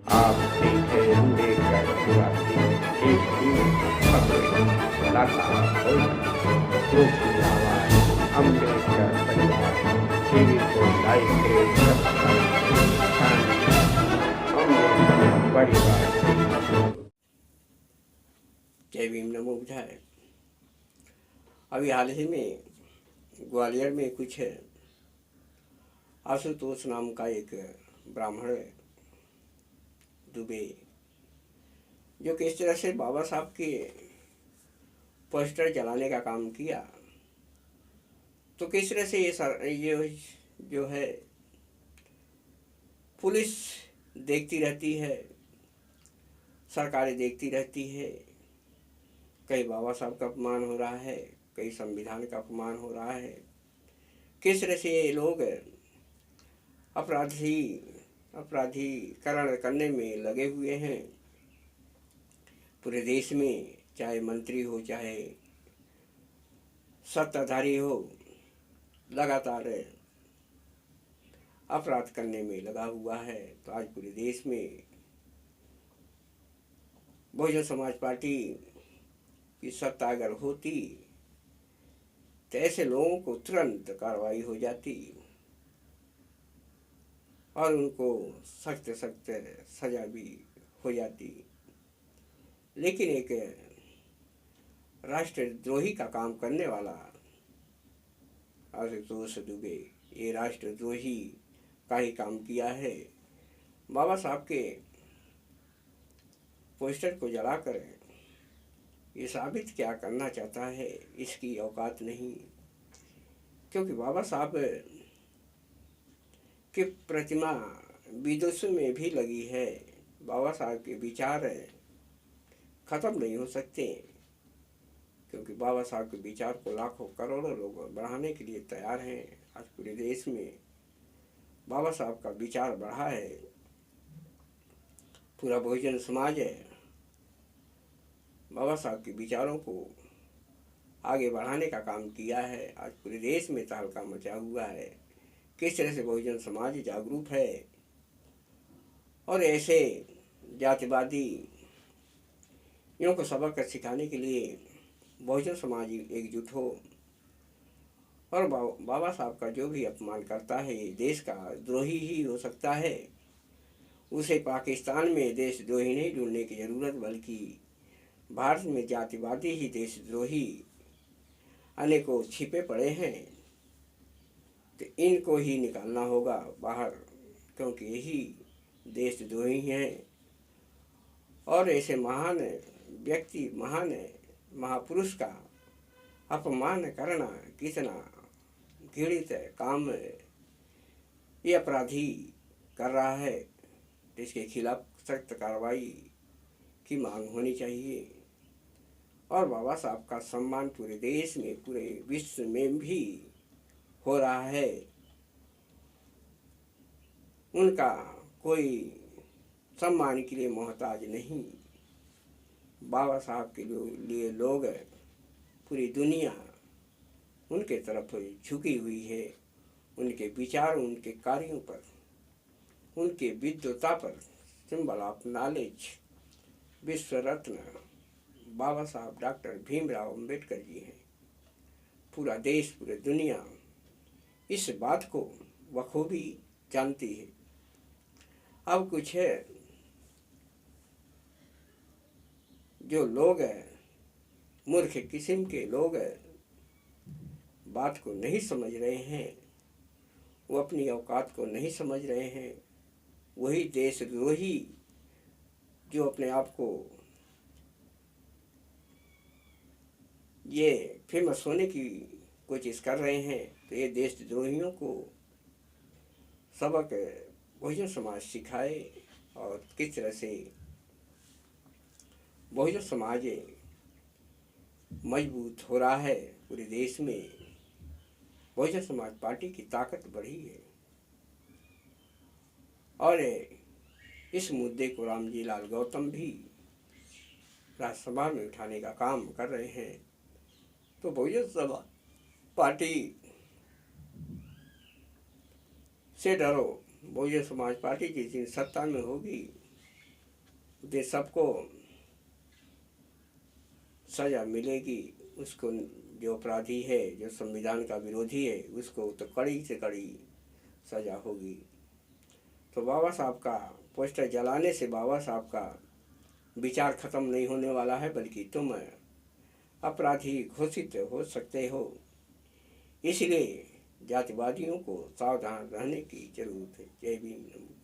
आप देख रहे अम्बेडकर पूरा दिन एक ही खबरें लगातार हो लोग की आवाज अम्बेडकर परिवार टीवी को लाइक करें, सब्सक्राइब करें, अम्बेडकर परिवार। जय भीम नमो बुझाए। अभी हाल ही में ग्वालियर में कुछ आशुतोष नाम का एक ब्राह्मण दुबे, जो कि इस तरह से बाबा साहब के पोस्टर जलाने का काम किया, तो किस तरह से ये जो है पुलिस देखती रहती है, सरकारें देखती रहती है। कहीं बाबा साहब का अपमान हो रहा है, कहीं संविधान का अपमान हो रहा है। किस तरह से ये लोग अपराधीकरण करने में लगे हुए हैं पूरे देश में, चाहे मंत्री हो चाहे सत्ताधारी हो, लगातार अपराध करने में लगा हुआ है। तो आज पूरे देश में बहुजन समाज पार्टी की सत्ता अगर होती तो ऐसे लोगों को तुरंत कार्रवाई हो जाती और उनको सख्त सख्त सजा भी हो जाती। लेकिन एक राष्ट्रद्रोही का काम करने वाला आशुतोष दुबे, ये राष्ट्रद्रोही का ही काम किया है। बाबा साहब के पोस्टर को जलाकर ये साबित क्या करना चाहता है, इसकी औकात नहीं। क्योंकि बाबा साहब की प्रतिमा विदेशों में भी लगी है। बाबा साहब के विचार खत्म नहीं हो सकते, क्योंकि बाबा साहब के विचार को लाखों करोड़ों लोग बढ़ाने के लिए तैयार हैं। आज पूरे देश में बाबा साहब का विचार बढ़ा है। पूरा बहुजन समाज बाबा साहब के विचारों को आगे बढ़ाने का काम किया है। आज पूरे देश में तहलका मचा हुआ है। किस तरह से बहुजन समाज जागरूक है और ऐसे जातिवादी को सबक सिखाने के लिए बहुजन समाज एकजुट हो और बाबा साहब का जो भी अपमान करता है, ये देश का द्रोही ही हो सकता है। उसे पाकिस्तान में देशद्रोही नहीं ढूंढने की जरूरत, बल्कि भारत में जातिवादी ही देशद्रोही अनेकों छिपे पड़े हैं। तो इनको ही निकालना होगा बाहर, क्योंकि यही देशद्रोही हैं। और ऐसे महान व्यक्ति, महान महापुरुष का अपमान करना कितना घृणित काम ये अपराधी कर रहा है। इसके खिलाफ सख्त कार्रवाई की मांग होनी चाहिए। और बाबा साहब का सम्मान पूरे देश में, पूरे विश्व में भी हो रहा है। उनका कोई सम्मान के लिए मोहताज नहीं। बाबा साहब के लिए लोग, पूरी दुनिया उनके तरफ झुकी हुई है। उनके विचार, उनके कार्यों पर, उनके विद्वता पर, सिंबल ऑफ नॉलेज, विश्व रत्न बाबा साहब डॉक्टर भीमराव अम्बेडकर जी हैं। पूरा देश, पूरी दुनिया इस बात को बखूबी जानती है। अब कुछ है जो लोग मूर्ख किस्म के लोग बात को नहीं समझ रहे हैं, वो अपनी औकात को नहीं समझ रहे हैं। वही देशद्रोही जो अपने आप को ये फेमस होने की कोशिश कर रहे हैं, तो ये देशद्रोहियों को सबक बहुजन समाज सिखाए और किस तरह से बहुजन समाज मजबूत हो रहा है। पूरे देश में बहुजन समाज पार्टी की ताकत बढ़ी है और इस मुद्दे को रामजी लाल गौतम भी राज्यसभा में उठाने का काम कर रहे हैं। तो बहुजन समाज पार्टी से डरो। बहुजन समाज पार्टी जिस दिन सत्ता में होगी तो सबको सजा मिलेगी। उसको जो अपराधी है, जो संविधान का विरोधी है, उसको तो कड़ी से कड़ी सजा होगी। तो बाबा साहब का पोस्टर जलाने से बाबा साहब का विचार खत्म नहीं होने वाला है, बल्कि तुम अपराधी घोषित हो सकते हो। इसलिए जातिवादियों को सावधान रहने की जरूरत है। जय भीम।